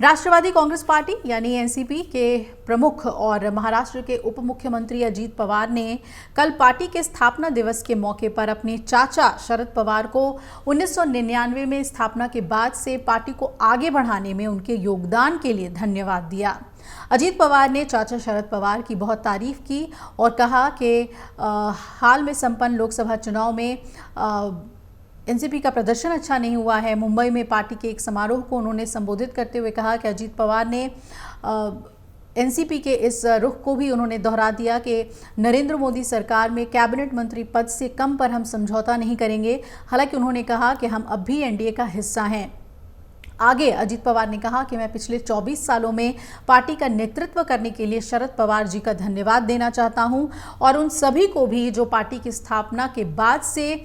राष्ट्रवादी Congress party यानी NCP के प्रमुख और महाराष्ट्र के उप मुख्यमंत्री अजीत पवार ने कल पार्टी के स्थापना दिवस के मौके पर अपने चाचा शरद पवार को 1999 में स्थापना के बाद से पार्टी को आगे बढ़ाने में उनके योगदान के लिए धन्यवाद दिया। अजीत पवार ने चाचा शरद पवार की बहुत तारीफ की और कहा कि हाल में संपन्न लोकसभा चुनाव में एनसीपी का प्रदर्शन अच्छा नहीं हुआ है। मुंबई में पार्टी के एक समारोह को उन्होंने संबोधित करते हुए कहा कि अजीत पवार ने एनसीपी के इस रुख को भी उन्होंने दोहरा दिया कि नरेंद्र मोदी सरकार में कैबिनेट मंत्री पद से कम पर हम समझौता नहीं करेंगे। हालांकि उन्होंने कहा कि हम अब भी एनडीए का हिस्सा हैं। आगे अजीत पवार ने कहा कि मैं पिछले 24 सालों में पार्टी का नेतृत्व करने के लिए शरद पवार जी का धन्यवाद देना चाहता हूं और उन सभी को भी जो पार्टी की स्थापना के बाद से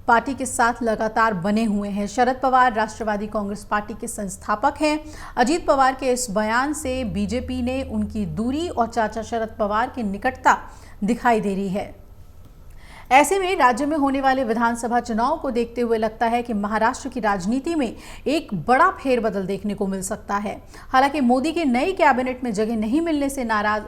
पार्टी के साथ लगातार बने हुए हैं। शरद पवार राष्ट्रवादी कांग्रेस पार्टी के संस्थापक हैं। अजीत पवार के इस बयान से बीजेपी ने उनकी दूरी और चाचा शरद पवार की निकटता दिखाई दे रही है। ऐसे में राज्य में होने वाले विधानसभा चुनाव को देखते हुए लगता है कि महाराष्ट्र की राजनीति में एक बड़ा फेरबदल देखने को मिल सकता है। हालांकि मोदी के नई कैबिनेट में जगह नहीं मिलने से नाराज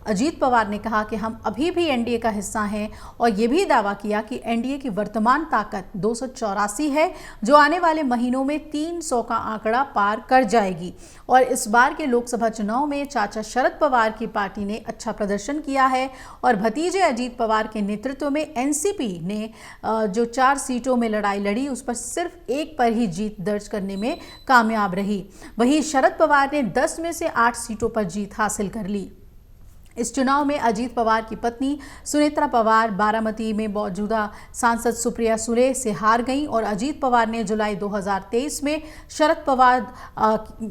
अजीत पवार ने कहा कि हम अभी भी एनडीए का हिस्सा हैं और ये भी दावा किया कि एनडीए की वर्तमान ताकत 284 है, जो आने वाले महीनों में 300 का आंकड़ा पार कर जाएगी। और इस बार के लोकसभा चुनाव में चाचा शरद पवार की पार्टी ने अच्छा प्रदर्शन किया है और भतीजे अजीत पवार के नेतृत्व में एनसीपी ने जो 4 सीटों में लड़ाई लड़ी उस पर सिर्फ एक पर ही जीत दर्ज करने में कामयाब रही। वहीं शरद पवार ने 10 में से 8 सीटों पर जीत हासिल कर ली। इस चुनाव में अजीत पवार की पत्नी सुनेत्रा पवार बारामती में मौजूदा सांसद सुप्रिया सुले से हार गईं और अजीत पवार ने जुलाई 2023 में शरद पवार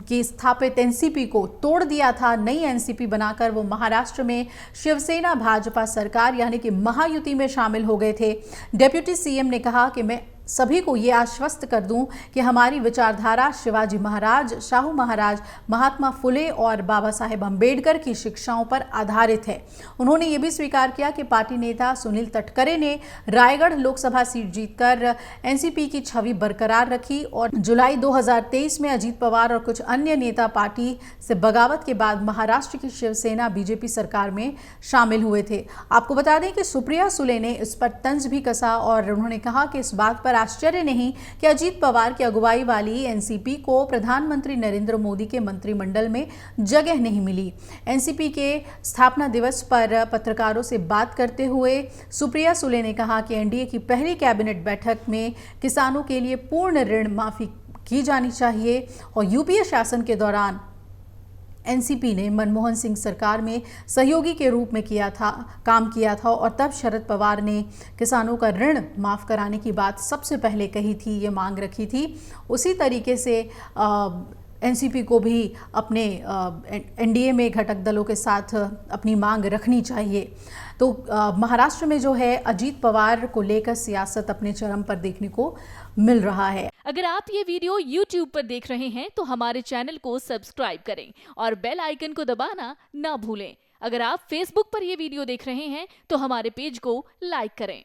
की स्थापित एनसीपी को तोड़ दिया था। नई एनसीपी बनाकर वो महाराष्ट्र में शिवसेना भाजपा सरकार यानी कि महायुति में शामिल हो गए थे। डिप्टी सीएम ने कहा कि मैं सभी को ये आश्वस्त कर दूं कि हमारी विचारधारा शिवाजी महाराज, शाहू महाराज, महात्मा फुले और बाबा साहेब अम्बेडकर की शिक्षाओं पर आधारित है। उन्होंने ये भी स्वीकार किया कि पार्टी नेता सुनील तटकरे ने रायगढ़ लोकसभा सीट जीतकर एनसीपी की छवि बरकरार रखी और जुलाई 2023 में अजीत पवार और कुछ अन्य नेता पार्टी से बगावत के बाद महाराष्ट्र की शिवसेना बीजेपी सरकार में शामिल हुए थे। आपको बता दें कि सुप्रिया सुले ने इस पर तंज भी कसा और उन्होंने कहा कि इस बात पर आश्चर्य नहीं कि अजीत पवार की अगुवाई वाली एनसीपी को प्रधानमंत्री नरेंद्र मोदी के मंत्रिमंडल में जगह नहीं मिली। एनसीपी के स्थापना दिवस पर पत्रकारों से बात करते हुए सुप्रिया सुले ने कहा कि एनडीए की पहली कैबिनेट बैठक में किसानों के लिए पूर्ण ऋण माफी की जानी चाहिए और यूपीए शासन के दौरान एनसीपी ने मनमोहन सिंह सरकार में सहयोगी के रूप में काम किया था और तब शरद पवार ने किसानों का ऋण माफ़ कराने की बात सबसे पहले कही थी, ये मांग रखी थी। उसी तरीके से एनसीपी को भी अपने एनडीए में घटक दलों के साथ अपनी मांग रखनी चाहिए। तो महाराष्ट्र में जो है अजीत पवार को लेकर सियासत अपने चरम पर देखने को मिल रहा है। अगर आप ये वीडियो YouTube पर देख रहे हैं तो हमारे चैनल को सब्सक्राइब करें और बेल आइकन को दबाना ना भूलें। अगर आप Facebook पर ये वीडियो देख रहे हैं तो हमारे पेज को लाइक करें।